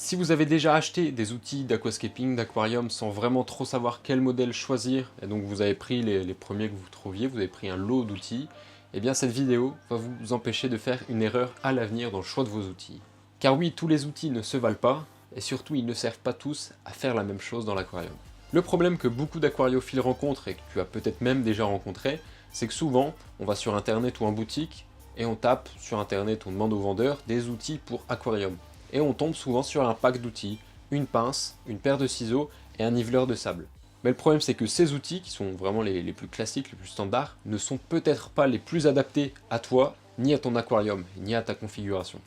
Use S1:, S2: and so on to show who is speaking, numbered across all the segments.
S1: Si vous avez déjà acheté des outils d'aquascaping, d'aquarium sans vraiment trop savoir quel modèle choisir, et donc vous avez pris les premiers que vous trouviez, vous avez pris un lot d'outils, eh bien cette vidéo va vous empêcher de faire une erreur à l'avenir dans le choix de vos outils. Car oui, tous les outils ne se valent pas, et surtout ils ne servent pas tous à faire la même chose dans l'aquarium. Le problème que beaucoup d'aquariophiles rencontrent, et que tu as peut-être même déjà rencontré, c'est que souvent, on va sur internet ou en boutique, et on tape sur internet, on demande au vendeur des outils pour aquarium. Et on tombe souvent sur un pack d'outils, une pince, une paire de ciseaux et un niveleur de sable. Mais le problème c'est que ces outils, qui sont vraiment les plus classiques, les plus standards, ne sont peut-être pas les plus adaptés à toi, ni à ton aquarium, ni à ta configuration.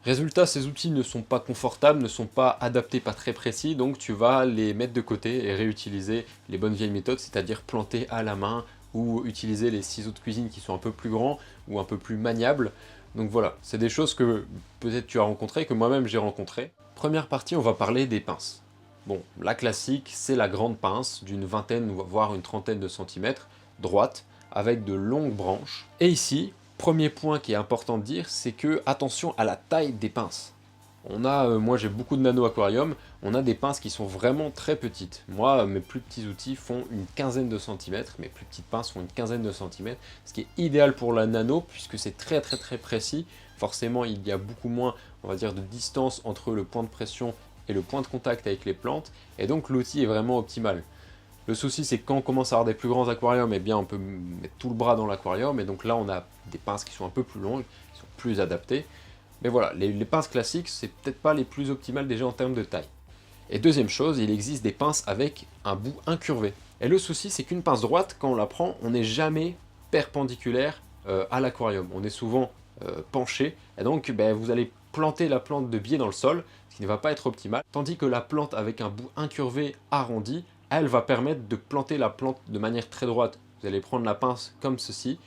S1: Résultat, ces outils ne sont pas confortables, ne sont pas adaptés, pas très précis, donc tu vas les mettre de côté et réutiliser les bonnes vieilles méthodes, c'est-à-dire planter à la main ou utiliser les ciseaux de cuisine qui sont un peu plus grands ou un peu plus maniables. Donc voilà, c'est des choses que peut-être tu as rencontrées, que moi-même j'ai rencontrées. Première partie, on va parler des pinces. Bon, la classique, c'est la grande pince d'une vingtaine, voire une trentaine de centimètres, droite, avec de longues branches. Et ici, premier point qui est important de dire, c'est que attention à la taille des pinces. Moi j'ai beaucoup de nano aquarium, on a des pinces qui sont vraiment très petites. Moi, mes plus petits outils font une quinzaine de centimètres, mes plus petites pinces font une quinzaine de centimètres, ce qui est idéal pour la nano puisque c'est très précis. Forcément, il y a beaucoup moins, on va dire, de distance entre le point de pression et le point de contact avec les plantes, et donc l'outil est vraiment optimal. Le souci, c'est que quand on commence à avoir des plus grands aquariums, eh bien on peut mettre tout le bras dans l'aquarium, et donc là on a des pinces qui sont un peu plus longues, qui sont plus adaptées. Mais voilà, les pinces classiques, c'est peut-être pas les plus optimales déjà en termes de taille. Et deuxième chose, il existe des pinces avec un bout incurvé. Et le souci, c'est qu'une pince droite, quand on la prend, on n'est jamais perpendiculaire à l'aquarium. On est souvent penché, et donc vous allez planter la plante de biais dans le sol, ce qui ne va pas être optimal. Tandis que la plante avec un bout incurvé arrondi, elle va permettre de planter la plante de manière très droite. Vous allez prendre la pince comme ceci,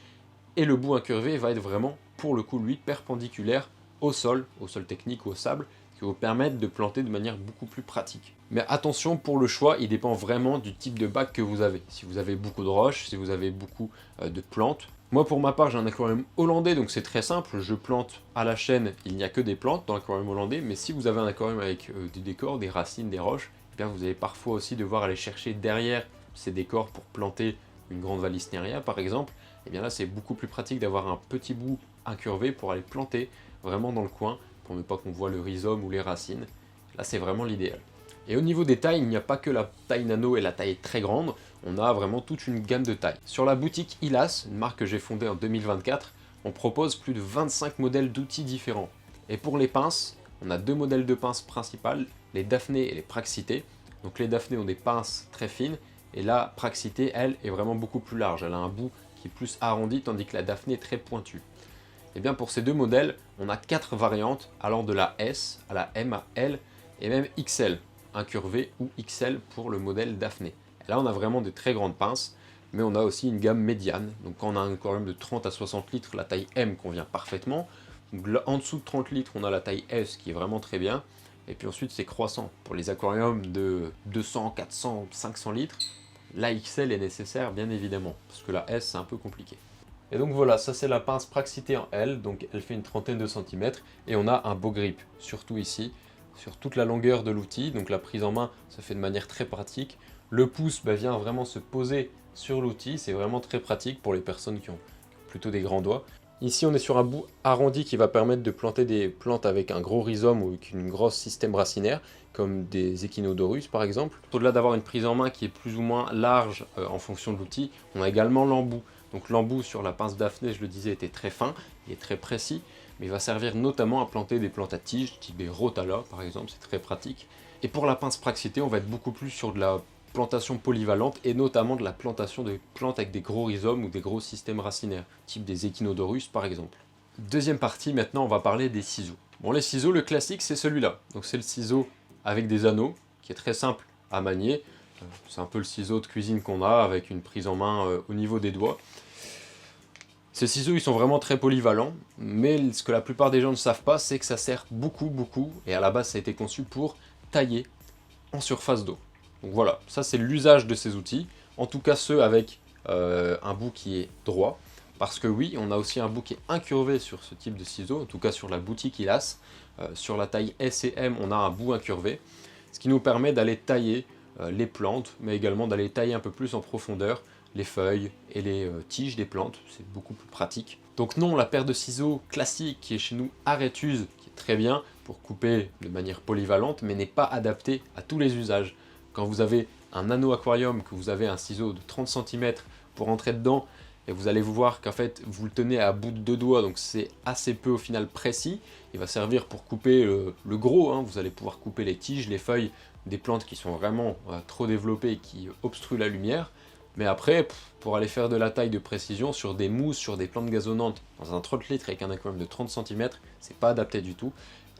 S1: et le bout incurvé va être vraiment, pour le coup, lui, perpendiculaire au sol technique ou au sable, qui va vous permettre de planter de manière beaucoup plus pratique. Mais attention, pour le choix, il dépend vraiment du type de bac que vous avez. Si vous avez beaucoup de roches, si vous avez beaucoup de plantes. Moi, pour ma part, j'ai un aquarium hollandais, donc c'est très simple. Je plante à la chaîne, il n'y a que des plantes dans l'aquarium hollandais. Mais si vous avez un aquarium avec des décors, des racines, des roches, eh bien, vous allez parfois aussi devoir aller chercher derrière ces décors pour planter une grande Vallisneria, par exemple. Et bien là, c'est beaucoup plus pratique d'avoir un petit bout incurvé pour aller planter vraiment dans le coin, pour ne pas qu'on voit le rhizome ou les racines. Là, c'est vraiment l'idéal. Et au niveau des tailles, il n'y a pas que la taille nano et la taille très grande, on a vraiment toute une gamme de tailles. Sur la boutique Ilas, une marque que j'ai fondée en 2024, on propose plus de 25 modèles d'outils différents. Et pour les pinces, on a deux modèles de pinces principales, les Daphné et les Praxité. Donc les Daphné ont des pinces très fines, et la Praxité, elle, est vraiment beaucoup plus large. Elle a un bout qui est plus arrondi, tandis que la Daphné est très pointue. Et bien pour ces deux modèles, on a 4 variantes, allant de la S à la M à L, et même XL, incurvé ou XL pour le modèle Daphné. Et là on a vraiment des très grandes pinces, mais on a aussi une gamme médiane. Donc quand on a un aquarium de 30 à 60 litres, la taille M convient parfaitement. Donc là, en dessous de 30 litres, on a la taille S qui est vraiment très bien. Et puis ensuite c'est croissant. Pour les aquariums de 200, 400, 500 litres, la XL est nécessaire bien évidemment, parce que la S c'est un peu compliqué. Et donc voilà, ça c'est la pince Praxité en L, donc elle fait une trentaine de centimètres, et on a un beau grip, surtout ici, sur toute la longueur de l'outil, donc la prise en main se fait de manière très pratique. Le pouce vient vraiment se poser sur l'outil, c'est vraiment très pratique pour les personnes qui ont plutôt des grands doigts. Ici on est sur un bout arrondi qui va permettre de planter des plantes avec un gros rhizome ou avec une grosse système racinaire, comme des Echinodorus par exemple. Au-delà d'avoir une prise en main qui est plus ou moins large en fonction de l'outil, on a également l'embout. Donc l'embout sur la pince Daphné, je le disais, était très fin et très précis, mais il va servir notamment à planter des plantes à tiges, type des Rotala par exemple, c'est très pratique. Et pour la pince Praxité, on va être beaucoup plus sur de la plantation polyvalente et notamment de la plantation de plantes avec des gros rhizomes ou des gros systèmes racinaires, type des Echinodorus par exemple. Deuxième partie, maintenant on va parler des ciseaux. Bon, les ciseaux, le classique c'est celui-là. Donc c'est le ciseau avec des anneaux, qui est très simple à manier. C'est un peu le ciseau de cuisine qu'on a avec une prise en main au niveau des doigts. Ces ciseaux ils sont vraiment très polyvalents, mais ce que la plupart des gens ne savent pas, c'est que ça sert beaucoup, et à la base ça a été conçu pour tailler en surface d'eau. Donc voilà, ça c'est l'usage de ces outils, en tout cas ceux avec un bout qui est droit. Parce que oui, on a aussi un bout qui est incurvé sur ce type de ciseaux, en tout cas sur la boutique ILAS. Sur la taille S et M, on a un bout incurvé, ce qui nous permet d'aller tailler les plantes, mais également d'aller tailler un peu plus en profondeur les feuilles et les tiges des plantes, c'est beaucoup plus pratique. Donc non, la paire de ciseaux classique qui est chez nous Aretus, qui est très bien pour couper de manière polyvalente, mais n'est pas adaptée à tous les usages. Quand vous avez un nano aquarium, que vous avez un ciseau de 30 cm pour entrer dedans, et vous allez vous voir qu'en fait vous le tenez à bout de 2 doigts, donc c'est assez peu au final précis. Il va servir pour couper le gros, hein. Vous allez pouvoir couper les tiges, les feuilles des plantes qui sont vraiment trop développées et qui obstruent la lumière. Mais après, pour aller faire de la taille de précision sur des mousses, sur des plantes gazonnantes, dans un 30 litres avec un aquarium de 30 cm, c'est pas adapté du tout.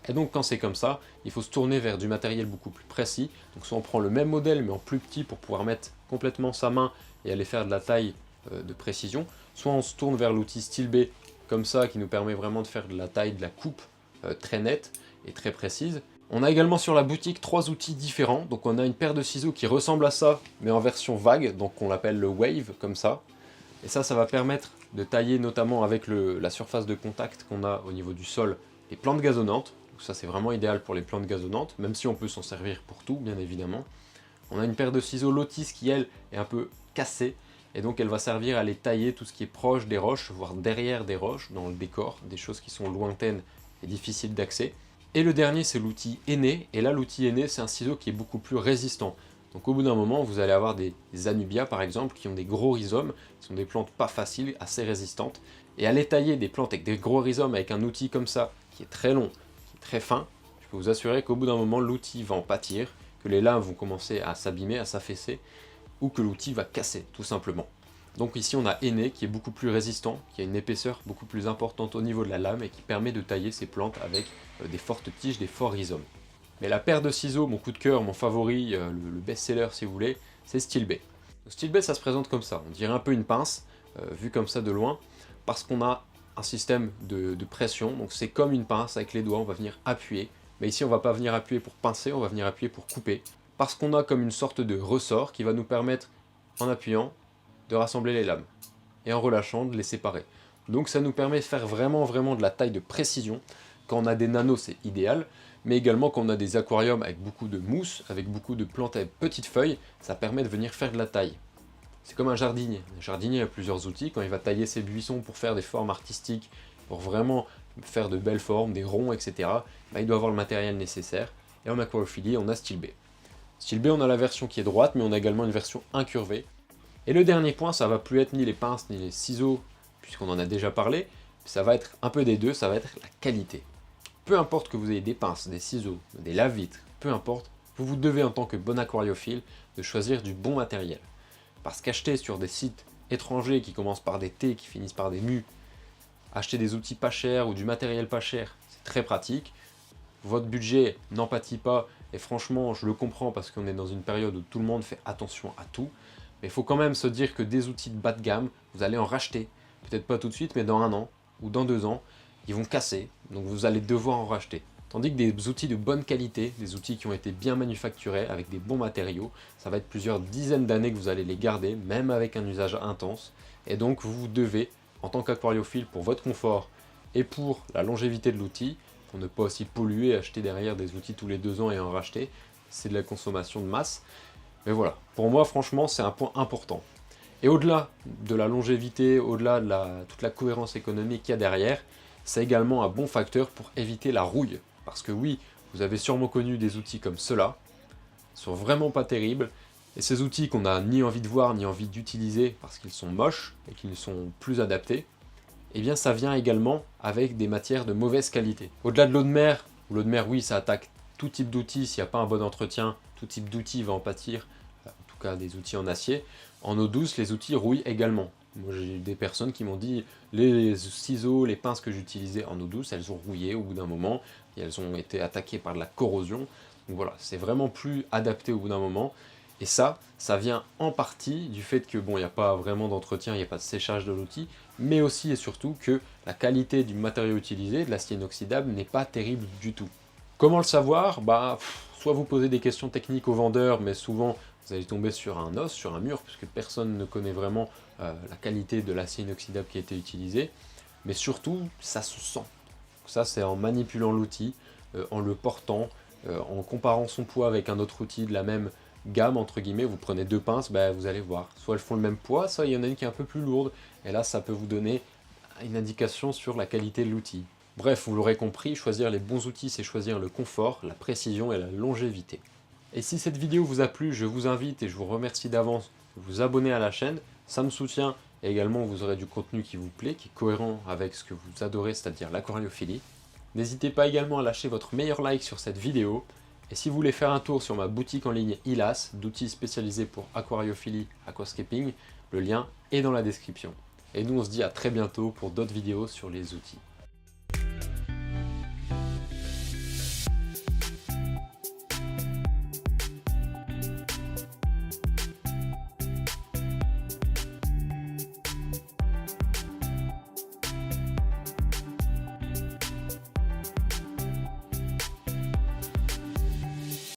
S1: Et donc quand c'est comme ça, il faut se tourner vers du matériel beaucoup plus précis. Donc soit on prend le même modèle mais en plus petit pour pouvoir mettre complètement sa main et aller faire de la taille de précision, soit on se tourne vers l'outil SteelB comme ça qui nous permet vraiment de faire de la taille, de la coupe très nette et très précise. On a également sur la boutique 3 outils différents, donc on a une paire de ciseaux qui ressemble à ça, mais en version vague, donc on l'appelle le Wave, comme ça. Et ça va permettre de tailler notamment avec la surface de contact qu'on a au niveau du sol, les plantes gazonnantes. Donc ça c'est vraiment idéal pour les plantes gazonnantes, même si on peut s'en servir pour tout, bien évidemment. On a une paire de ciseaux Lotis qui, elle, est un peu cassée, et donc elle va servir à les tailler tout ce qui est proche des roches, voire derrière des roches, dans le décor, des choses qui sont lointaines et difficiles d'accès. Et le dernier, c'est l'outil Aîné, et là l'outil Aîné, c'est un ciseau qui est beaucoup plus résistant. Donc au bout d'un moment, vous allez avoir des Anubias par exemple, qui ont des gros rhizomes, qui sont des plantes pas faciles, assez résistantes, et aller tailler des plantes avec des gros rhizomes avec un outil comme ça, qui est très long, qui est très fin, je peux vous assurer qu'au bout d'un moment, l'outil va en pâtir, que les lames vont commencer à s'abîmer, à s'affaisser, ou que l'outil va casser, tout simplement. Donc ici on a Aîné qui est beaucoup plus résistant, qui a une épaisseur beaucoup plus importante au niveau de la lame et qui permet de tailler ces plantes avec des fortes tiges, des forts rhizomes. Mais la paire de ciseaux, mon coup de cœur, mon favori, le best-seller si vous voulez, c'est SteelB. SteelB ça se présente comme ça, on dirait un peu une pince, vu comme ça de loin, parce qu'on a un système de pression, donc c'est comme une pince avec les doigts, on va venir appuyer, mais ici on va pas venir appuyer pour pincer, on va venir appuyer pour couper, parce qu'on a comme une sorte de ressort qui va nous permettre, en appuyant, de rassembler les lames, et en relâchant, de les séparer. Donc ça nous permet de faire vraiment de la taille de précision. Quand on a des nanos, c'est idéal, mais également quand on a des aquariums avec beaucoup de mousse, avec beaucoup de plantes avec petites feuilles, ça permet de venir faire de la taille. C'est comme un jardinier. Un jardinier a plusieurs outils, quand il va tailler ses buissons pour faire des formes artistiques, pour vraiment faire de belles formes, des ronds, etc., il doit avoir le matériel nécessaire. Et en aquariophilie, on a SteelB. SteelB, on a la version qui est droite, mais on a également une version incurvée. Et le dernier point, ça va plus être ni les pinces ni les ciseaux, puisqu'on en a déjà parlé, ça va être un peu des deux, ça va être la qualité. Peu importe que vous ayez des pinces, des ciseaux, des lave-vitres, peu importe, vous devez en tant que bon aquariophile de choisir du bon matériel. Parce qu'acheter sur des sites étrangers qui commencent par des T, qui finissent par des MU, acheter des outils pas chers ou du matériel pas cher, c'est très pratique. Votre budget n'en pâtit pas, et franchement, je le comprends parce qu'on est dans une période où tout le monde fait attention à tout. Mais il faut quand même se dire que des outils de bas de gamme, vous allez en racheter. Peut-être pas tout de suite, mais dans 1 an ou dans 2 ans, ils vont casser. Donc vous allez devoir en racheter. Tandis que des outils de bonne qualité, des outils qui ont été bien manufacturés, avec des bons matériaux, ça va être plusieurs dizaines d'années que vous allez les garder, même avec un usage intense. Et donc vous devez, en tant qu'aquariophile, pour votre confort et pour la longévité de l'outil, pour ne pas aussi polluer, acheter derrière des outils tous les 2 ans et en racheter, c'est de la consommation de masse. Mais voilà, pour moi franchement c'est un point important. Et au-delà de la longévité, au-delà de toute la cohérence économique qu'il y a derrière, c'est également un bon facteur pour éviter la rouille. Parce que oui, vous avez sûrement connu des outils comme ceux-là, ils sont vraiment pas terribles, et ces outils qu'on n'a ni envie de voir ni envie d'utiliser parce qu'ils sont moches et qu'ils ne sont plus adaptés, eh bien ça vient également avec des matières de mauvaise qualité. Au-delà de l'eau de mer, où l'eau de mer oui ça attaque tout type d'outils, s'il n'y a pas un bon entretien, tout type d'outils va en pâtir, en tout cas des outils en acier. En eau douce, les outils rouillent également. Moi j'ai eu des personnes qui m'ont dit les ciseaux, les pinces que j'utilisais en eau douce, elles ont rouillé au bout d'un moment, et elles ont été attaquées par de la corrosion. Donc voilà, c'est vraiment plus adapté au bout d'un moment. Et ça vient en partie du fait que bon, il n'y a pas vraiment d'entretien, il n'y a pas de séchage de l'outil, mais aussi et surtout que la qualité du matériau utilisé, de l'acier inoxydable, n'est pas terrible du tout. Comment le savoir? Soit vous posez des questions techniques aux vendeurs, mais souvent vous allez tomber sur un os, sur un mur, puisque personne ne connaît vraiment la qualité de l'acier inoxydable qui a été utilisé, mais surtout, ça se sent. Ça, c'est en manipulant l'outil, en le portant, en comparant son poids avec un autre outil de la même gamme, entre guillemets. Vous prenez deux pinces, ben, vous allez voir, soit elles font le même poids, soit il y en a une qui est un peu plus lourde, et là, ça peut vous donner une indication sur la qualité de l'outil. Bref, vous l'aurez compris, choisir les bons outils, c'est choisir le confort, la précision et la longévité. Et si cette vidéo vous a plu, je vous invite et je vous remercie d'avance de vous abonner à la chaîne. Ça me soutient et également vous aurez du contenu qui vous plaît, qui est cohérent avec ce que vous adorez, c'est-à-dire l'aquariophilie. N'hésitez pas également à lâcher votre meilleur like sur cette vidéo. Et si vous voulez faire un tour sur ma boutique en ligne ILAS, d'outils spécialisés pour aquariophilie, aquascaping, le lien est dans la description. Et nous on se dit à très bientôt pour d'autres vidéos sur les outils.